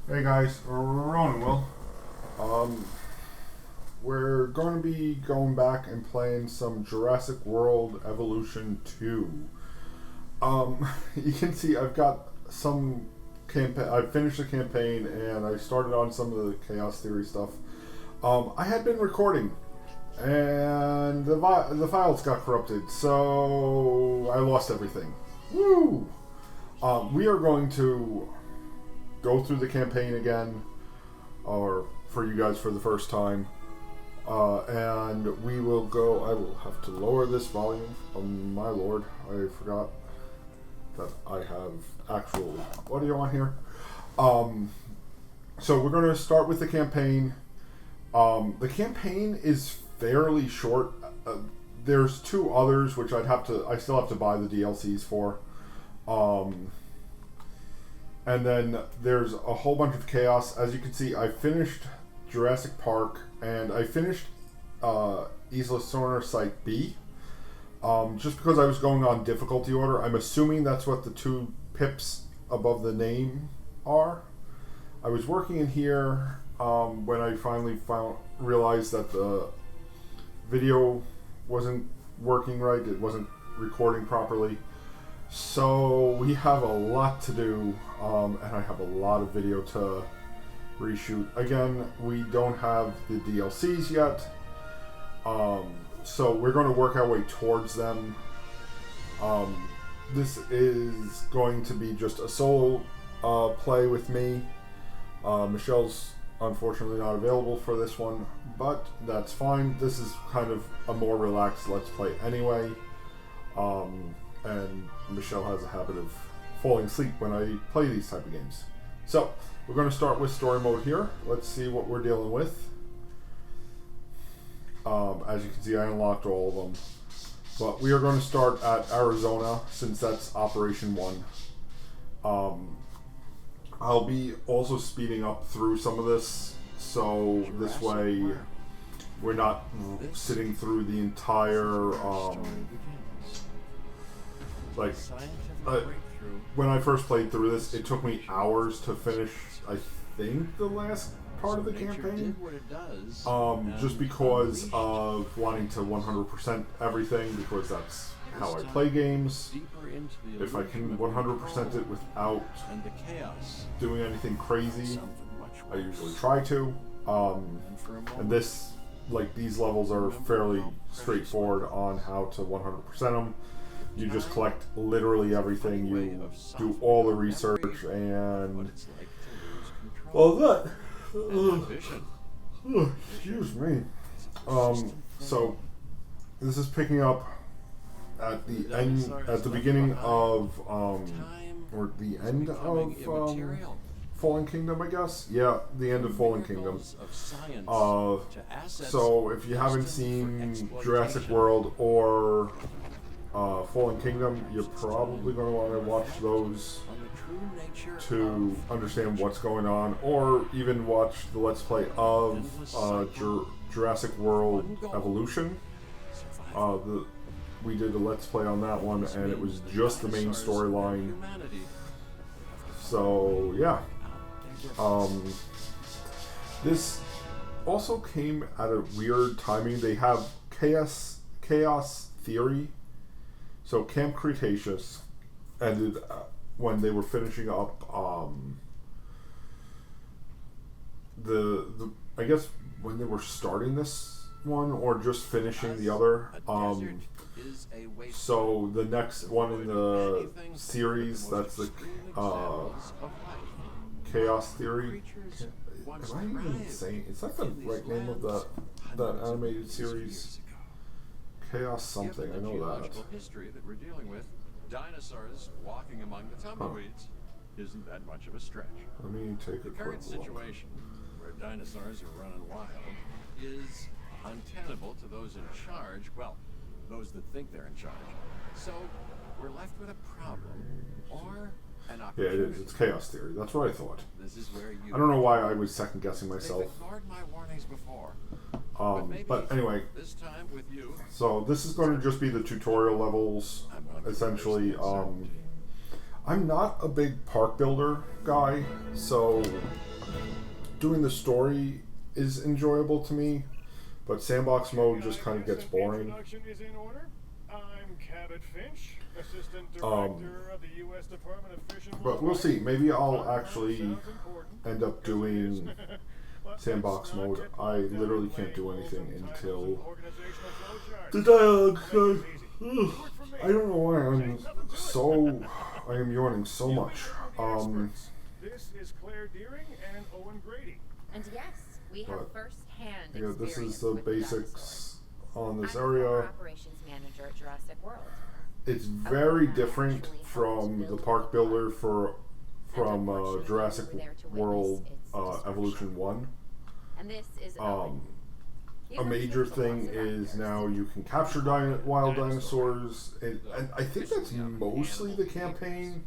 Hey guys, Ron and Will. Um, we're going to be going back and playing some Jurassic World Evolution 2. You can see I've got some campaign. I finished the campaign and I started on some of the chaos theory stuff. I had been recording, and the files got corrupted, so I lost everything. Woo! We are going to go through the campaign again, or for you guys for the first time, and we will go. I will have to lower this volume. Oh my lord, I forgot that I have actual audio on here. So we're going to start with the campaign. The campaign is fairly short. There's two others which I still have to buy the DLCs for. And then there's a whole bunch of chaos. As you can see, I finished Jurassic Park and I finished Isla Sorna Site B. Just because I was going on difficulty order, I'm assuming that's what the two pips above the name are. I was working in here when I finally realized that the video wasn't working right. It wasn't recording properly. So we have a lot to do, and I have a lot of video to reshoot. Again, we don't have the DLCs yet, so we're going to work our way towards them. This is going to be just a solo play with me. Michelle's unfortunately not available for this one, but that's fine. This is kind of a more relaxed Let's Play anyway. And Michelle has a habit of falling asleep when I play these type of games. So, we're going to start with story mode here. Let's see what we're dealing with. As you can see, I unlocked all of them. But we are going to start at Arizona, since that's Operation 1. I'll be also speeding up through some of this, so this way we're not sitting through the entire... when I first played through this, it took me hours to finish, I think, the last part of the campaign. Just because of wanting to 100% everything, because that's how I play games. If I can 100% it without doing anything crazy, I usually try to. And these levels are fairly straightforward on how to 100% them. You just collect literally everything. You do all the research and all that. Excuse me. So this is picking up at the end, at the beginning of, or the end of Fallen Kingdom, I guess. Yeah, the end of Fallen Kingdom. So if you haven't seen Jurassic World or Fallen Kingdom, you're probably going to want to watch those to understand what's going on, or even watch the Let's Play of Jurassic World Evolution. We did a Let's Play on that one, and it was just the main storyline. So yeah, this also came at a weird timing. They have chaos theory. So Camp Cretaceous ended when they were finishing up I guess when they were starting this one or just finishing the other. So the next one in the series, that's the Chaos Theory. Am I even saying, is that the right name of that animated series? Chaos something, I know that. History that we're dealing with, dinosaurs walking among the tumbleweeds isn't that much of a stretch. Let me take a quick look. The current situation, where dinosaurs are running wild, is untenable to those in charge, well, those that think they're in charge. So, we're left with a problem, or an opportunity. Yeah, it is. It's Chaos Theory. That's what I thought. This is where you... I don't know why I was second guessing myself. They've ignored my warnings before. But anyway, this time with you. So this is going to just be the tutorial levels, essentially. I'm not a big park builder guy, so doing the story is enjoyable to me, but sandbox mode just kind of gets boring. Introduction is in order. I'm Cabot Finch, Assistant Director of the U.S. Department of Fish and Wildlife. But we'll see. Maybe I'll actually end up doing sandbox mode. I literally can't do anything until the dialogue says, I don't know why I am yawning so much. This is Claire Deering and Owen Grady. And yes, we have first-hand yeah, this is the basics on this I'm area. the operations manager at Jurassic World. It's very different from the park builder from Jurassic World Evolution 1. And this is a major thing is now you can capture wild dinosaurs, and I think that's mostly the campaign.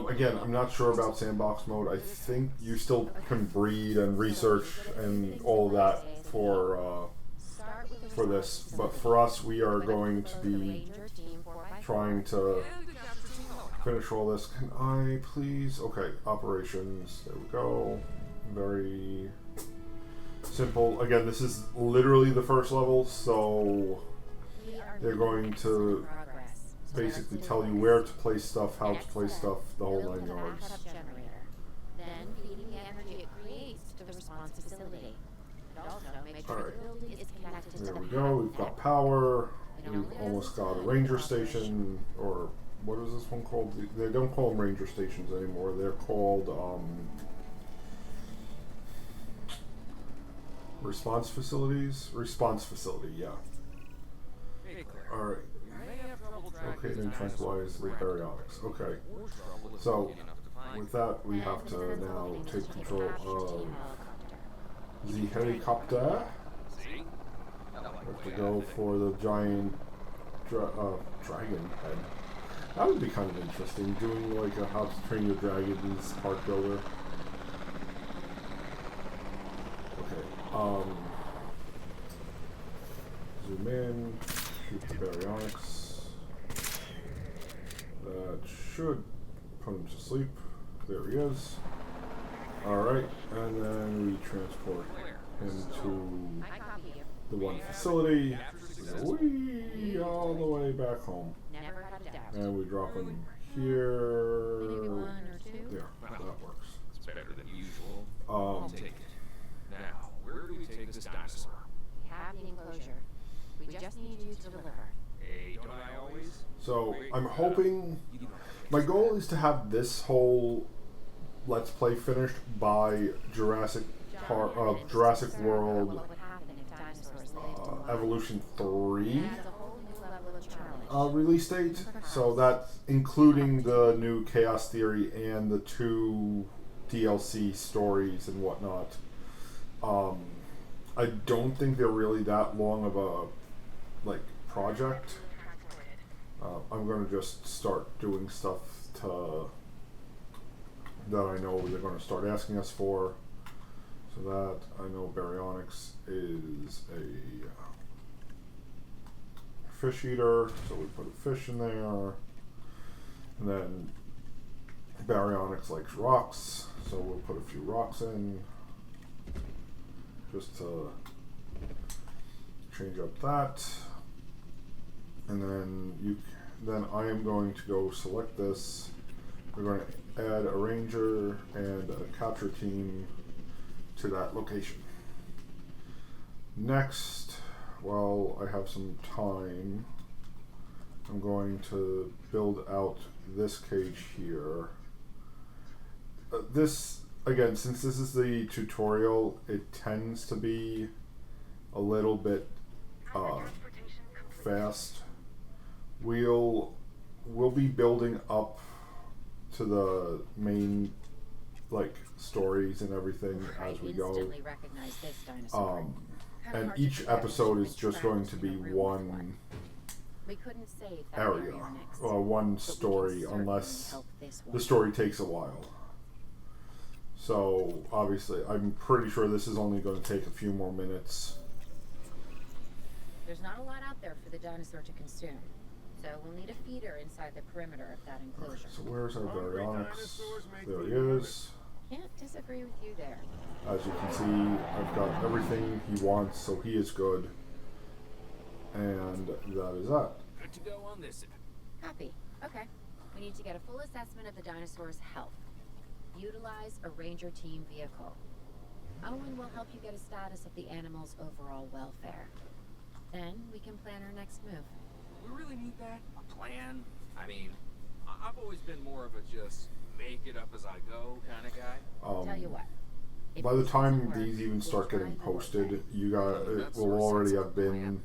Again, I'm not sure about sandbox mode. I think you still can breed and research and all that for this, but for us, we are going to be trying to finish all this. Can I please? Okay, operations. There we go. Very simple. Again, this is literally the first level, so they're going to basically tell you where to place stuff, how to place stuff, the whole 9 yards. Then feeding the energy it creates to the response facility. Alright, there we go. We've got power. We've almost got a ranger station, or what is this one called? They don't call them ranger stations anymore. They're called response facilities. Response facility, yeah. Alright. Okay, then tranquilize with baryonics. Okay. So, with that, we have to now take control of the helicopter. We have to go for the giant dragon head. That would be kind of interesting, doing like a How to Train Your Dragons park builder. Okay, zoom in, shoot the baryonics. That should put him to sleep. There he is. Alright, and then we transport him to the one facility. Whee! All the way back home. And we drop him here. There, that works. It's better than usual. I'll take it. Now, where do we take this dinosaur? We have the enclosure. We just need you to deliver. Hey, don't I always? So, I'm hoping... My goal is to have this whole Let's Play finished by Jurassic World Evolution 3 release date. So that's including the new Chaos Theory and the 2 DLC stories and whatnot. I don't think they're really that long of a project. I'm going to just start doing stuff that I know they're going to start asking us for. So that I know baryonics is a fish eater, so we put a fish in there. And then baryonics likes rocks, so we'll put a few rocks in just to change up that. And then I am going to go select this. We're going to add a ranger and a capture team to that location. Next, while I have some time, I'm going to build out this cage here. This, again, since this is the tutorial, it tends to be a little bit fast. We'll be building up to the main stories and everyththing as we go. And each episode is just going to be one area, one story, unless the story takes a while. So obviously, I'm pretty sure this is only going to take a few more minutes. There's not a lot out there for the dinosaur to consume, so we'll need a feeder inside the perimeter of that enclosure. So where's our baryonyx? There he is. Can't disagree with you there. As you can see, I've got everything he wants, so he is good. And that is that. Good to go on this. Copy. Okay. We need to get a full assessment of the dinosaur's health. Utilize a ranger team vehicle. Owen will help you get a status of the animal's overall welfare. Then we can plan our next move. We really need that? A plan? I mean, I've always been more of a just make it up as I go kind of guy. Tell you what. If By the this time doesn't work, these even we'll start try getting the work posted, day. you got it That's will our already sensible have been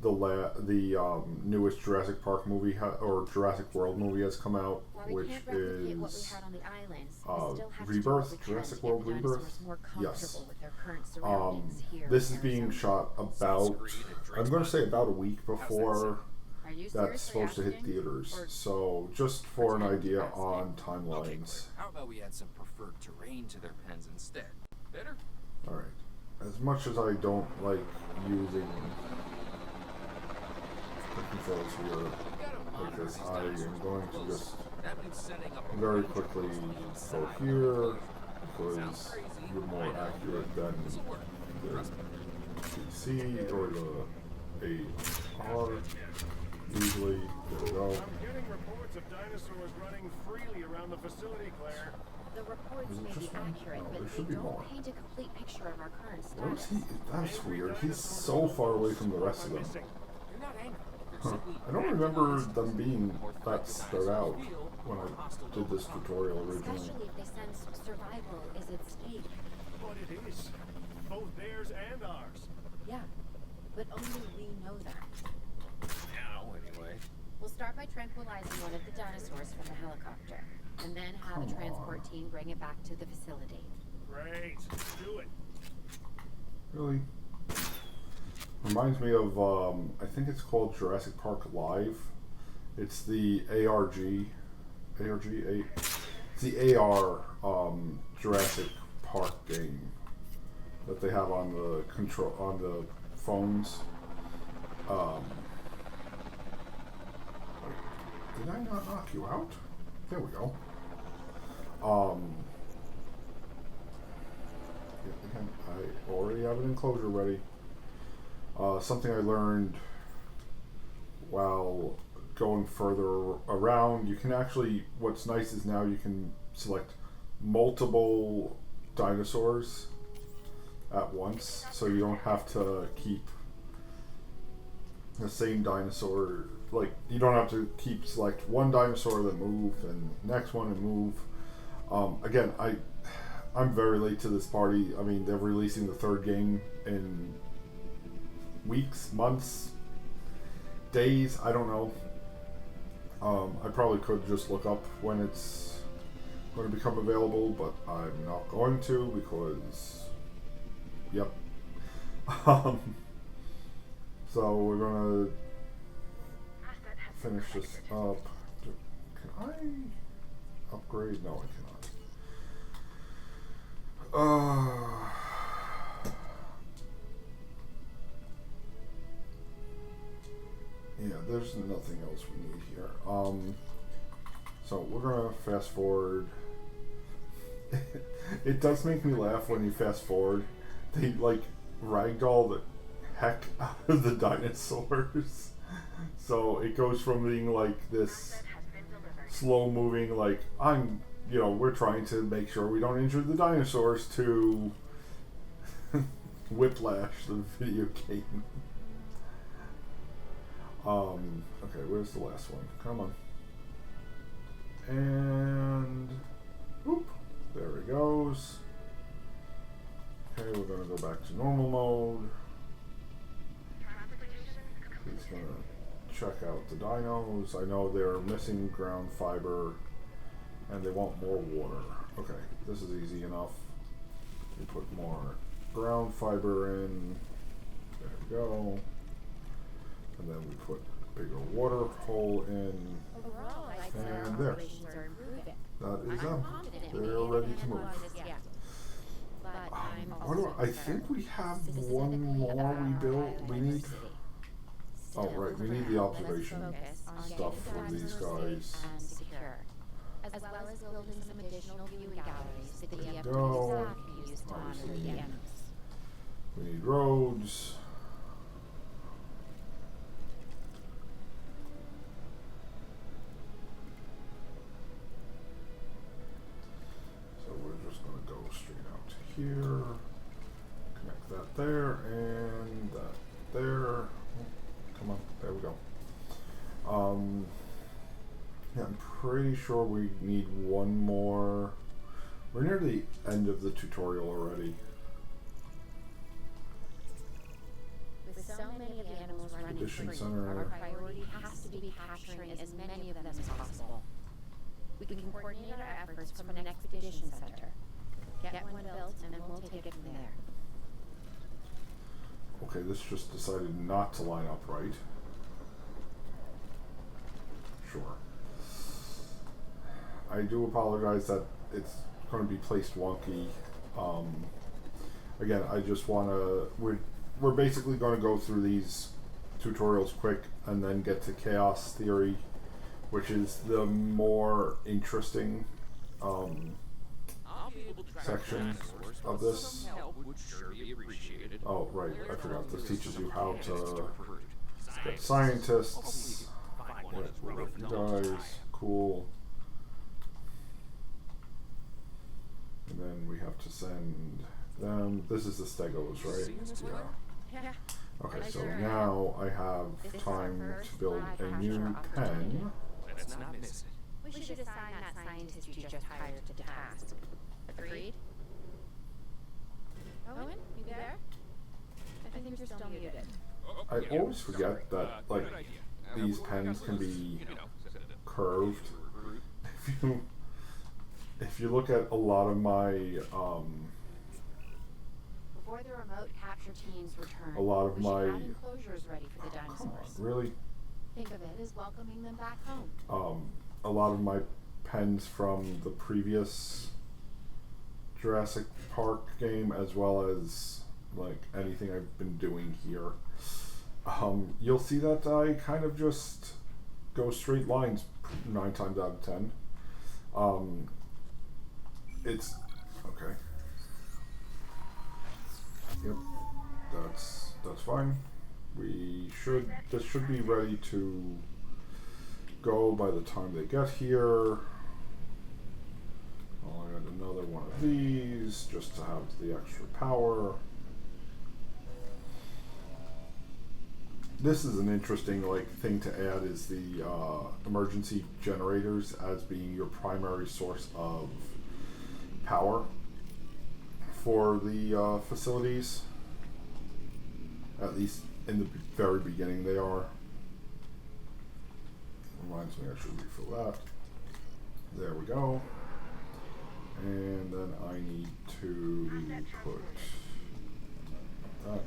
the newest Jurassic Park movie or Jurassic World movie has come out, While we which can't replicate what we is had on the islands, we still have to do Rebirth, what we can Jurassic to get World the Rebirth. dinosaurs more Yes. comfortable with their current surroundings here This in is being Arizona. shot about, I'm going to say about a week before Are you that's seriously supposed to hit asking? theaters. Or So just for an pretend idea that's on it? Okay, timelines. Claire, how about we add some preferred terrain to their pens instead? Better? Alright. As much as I don't like using the controls here We gotta like monitor this, these I dinosaurs am going more to closely. just That means setting up a very ranger quickly post on the go inside. here because Sounds crazy, you're more I know. accurate than This'll work. the Trust me. PC or the AR. Usually, there we go. I'm getting reports of dinosaurs running freely around the facility, Claire. The reports Is it may be just one? accurate, No, but there they should be don't more. paint a complete picture of our current Where is status. he? That's weird. He's so far away from the rest of them. You're not angry. You're Huh. simply I don't remember recognizing them being more that threat the spread dinosaurs out feel when or I hostile did this overpower. tutorial originally. Especially if they sense survival is at stake. But it is. Both theirs and ours. Yeah, but only we know that. Now, anyway. We'll start by tranquilizing one of the dinosaurs from the helicopter, and then have a Come transport on. team bring it back to the facility. Great. Do it. Really? Reminds me of, I think it's called Jurassic Park Live. It's the ARG. It's the AR Jurassic Park game that they have on the phones. Wait, did I not knock you out? There we go. Yeah, again, I already have an enclosure ready. Something I learned while going further around, you can actually, what's nice is now you can select multiple dinosaurs at once, so you don't have to keep the same dinosaur, like you don't have to keep select one dinosaur then move and next one and move. Again, I'm very late to this party. I mean, they're releasing the third game in weeks, months, days, I don't know. I probably could just look up when it's going to become available, but I'm not going to because, yep. So we're going to finish this up. Can I upgrade? No, I cannot. Yeah, there's nothing else we need here. So we're gonna fast forward. It does make me laugh when you fast forward. They like ragdoll the heck out of the dinosaurs. So it goes from being like this slow moving, like we're trying to make sure we don't injure the dinosaurs, to Whiplash, the video game. Okay, where's the last one? Come on. And whoop, there it goes. Okay, we're gonna go back to normal mode. He's gonna check out the dinos. I know they're missing ground fiber and they want more water. Okay, this is easy enough. We put more ground fiber in. There we go. And then we put a bigger water hole in. Overall, I'd say And our there. operations are improving. That is I'm them. confident They're we can ready get to a move. handle on this yet. But I'm What do also I concerned think we have specifically one more about we our built. We need. diversity. Oh Still, right, we for need now, the let's observation focus on stuff getting for these dinosaurs guys. safe and secure. as well as building some additional viewing galleries that the DFW Go. staff can use to monitor the animals. We need roads. So we're just going to go straight out to here. Connect that there and that there. Oh, come on, there we go. Yeah, I'm pretty sure we need one more. We're near the end of the tutorial already. With so many of the animals running Expedition free, Center. our priority has to be capturing as many of them as possible. We can coordinate our efforts from an expedition center. Get one built, and then we'll take it from there. Okay, this just decided not to line up right. Sure. I do apologize that it's going to be placed wonky. Again, I just want to... We're basically going to go through these tutorials quick and then get to chaos theory, which is the more interesting section of this. Oh, right, I forgot. This teaches you how to get scientists. Yeah, you guys, cool. And then we have to send them. This is the Stegos, right? Yeah. Okay, so now I have time to build a new pen. We should assign that scientist you just hired to the task. Agreed? Owen, you there? I think you're still muted. I always forget that, like, these pens can be curved. If you look at a lot of my Before the remote capture teams return, a lot of we my should have enclosures ready for the come dinosaurs. on, really? Think of it as welcoming them back home. A lot of my pens from the previous Jurassic Park game, as well as like anything I've been doing here, you'll see that I kind of just go straight lines 9 times out of 10. It's okay. Yep, that's fine. This should be ready to go by the time they get here. I'll add another one of these just to have the extra power. This is an interesting thing to add, is the emergency generators as being your primary source of power for the facilities. At least in the very beginning they are. Reminds me I should refill that. There we go. And then I need to put that.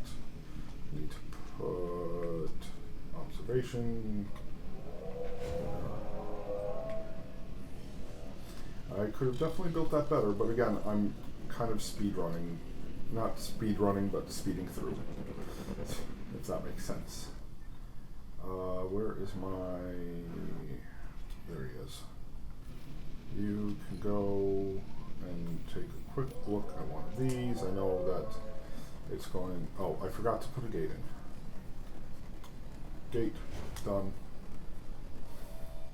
Need to put observation. I could have definitely built that better, but again, I'm kind of speed running. Not speed running, but speeding through. If that makes sense. Where is my... There he is. You can go and take a quick look at one of these. I know that it's going... Oh, I forgot to put a gate in. Gate. Done.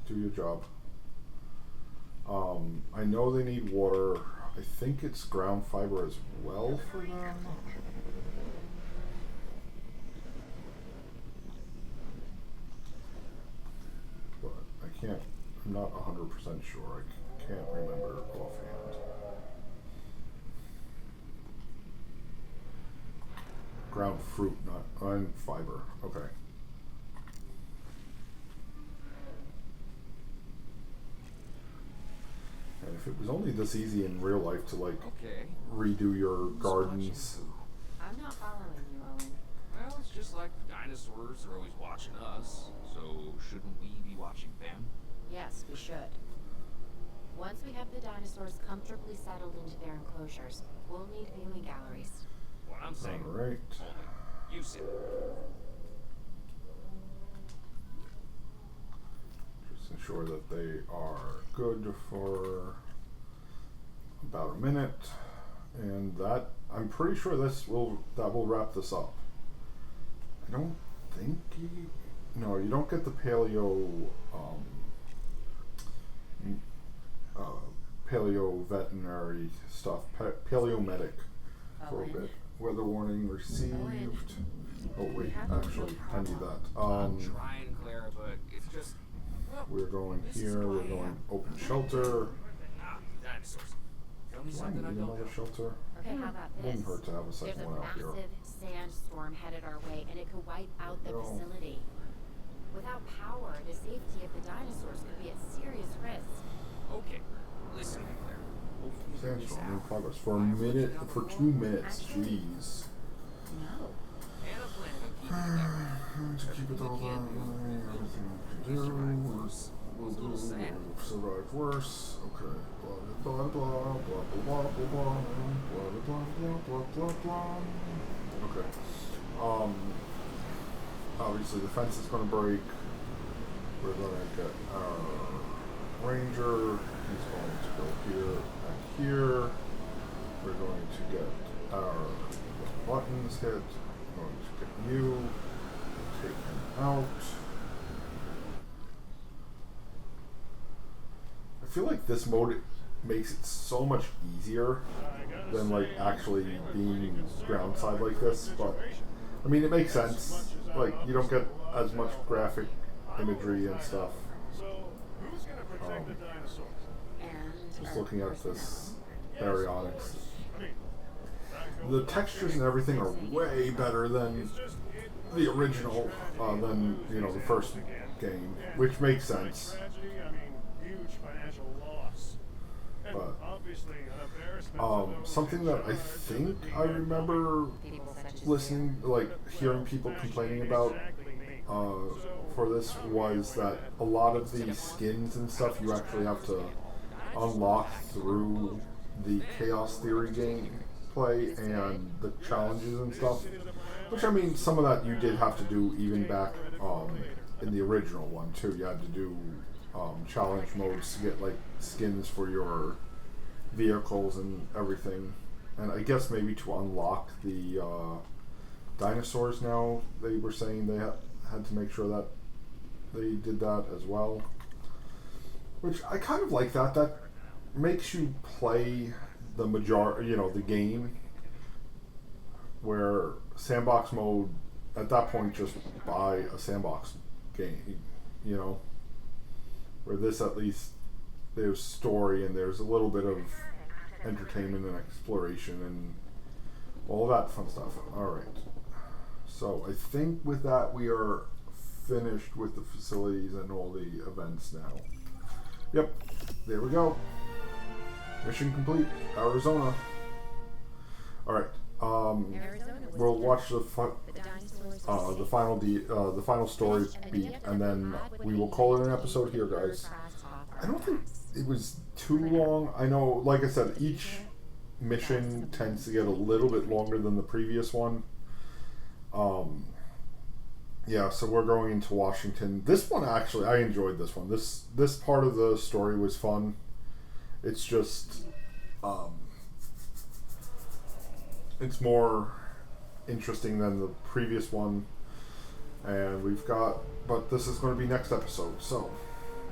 Do your job. I know they need water. I think it's ground fiber as well for them. But I can't, I'm not 100% sure. I can't remember offhand. Ground fruit, not fiber. Okay. And if it was only this easy in real life to redo your gardens. I'm not following you, Owen. Well, it's just like dinosaurs are always watching us, so shouldn't we be watching them? Yes, we should. Once we have the dinosaurs comfortably settled into their enclosures, we'll need viewing galleries. What I'm saying. All right. Hold it. You sit. Just ensure that they are good for about a minute, and that I'm pretty sure that will wrap this up. I don't think you don't get the paleo veterinary stuff, paleo medic for a bit. Weather warning received. Oh wait, actually, I need that. I'm trying, Claire, but it's just. Well, we're going here. We're going open shelter. Dinosaurs. Tell me Do I something I need don't another know. shelter? Okay, how about this? Wouldn't hurt to have a There's second a one out here. massive sandstorm headed our way, and it could wipe out the No. facility. Without power, the safety of the dinosaurs could be at serious risk. Okay, listen, Claire. We'll figure this Sandstorm in out. progress for a minute, for 2 minutes. Jeez. No. And I'm planning on keeping it that way. To keep it all Everything we on, can do. everything we At least can you're right, do. close. We'll It's a little sad. survive worse. Okay. Blah blah blah blah blah blah blah blah blah blah blah blah blah. Okay. Obviously the fence is gonna break. We're gonna get our ranger. He's going to go here and here. We're going to get our buttons hit. We're going to get you. Take him out. I feel like this mode makes it so much easier than like actually being ground side like this, but I mean it makes sense. Like you don't get as much graphic imagery and stuff. So, who's gonna protect the dinosaurs? And Just looking at this baryonyx. I mean, The textures and everything are way better than the original, than the first game, which makes sense. tragedy, I mean, huge financial loss. And But, obviously an embarrassment. Something that I think I remember listening, like hearing people complaining about for this was that a lot of the skins and stuff you actually have to unlock through the Chaos Theory gameplay and the challenges and stuff. Which, I mean, some of that you did have to do even back in the original one, too. You had to do challenge modes to get, like, skins for your vehicles and everything. And I guess maybe to unlock the dinosaurs now, they were saying they had to make sure that they did that as well. Which I kind of like that. That makes you play the the game, where sandbox mode, at that point, just buy a sandbox game, where this at least, there's story and there's a little bit of entertainment and exploration and all that fun stuff. Alright, so I think with that we are finished with the facilities and all the events now. Yep, there we go. Mission complete, Arizona. Alright, we'll watch the final story beat, and then we will call it an episode here, guys. I don't think it was too long. I know, like I said, each mission tends to get a little bit longer than the previous one. Yeah, so we're going into Washington. This one, actually, I enjoyed this one. This part of the story was fun. It's just, it's more interesting than the previous one. And but this is going to be next episode, so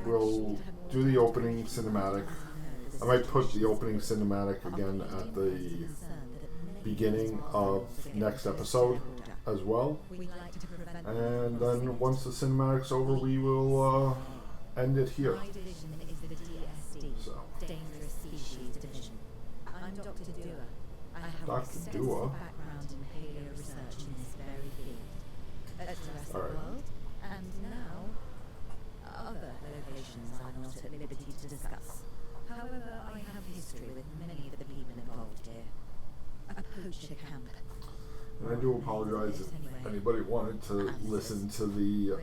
we'll do the opening cinematic. I might put the opening cinematic again at the beginning of next episode as well. And then once the cinematic's over, we will end it here. So. Dangerous Species Division. I'm Dr. Dua. I have Dr. extensive Dua? background in paleo research in this very field. At Jurassic All right. World, and now other locations I'm not at liberty to discuss. However, I have history with many of the people involved here. A poacher camp. And I do apologize if anybody wanted to listen to the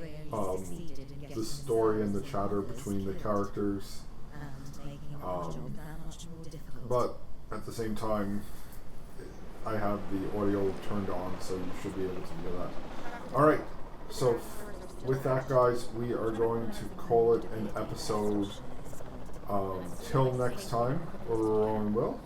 story and the chatter between the characters. And making our job that much more difficult. But at the same time, I have the audio turned on, so you should be able to hear that. Alright, so with that, guys, we are going to call it an episode. Till next time, we're Rowan Will.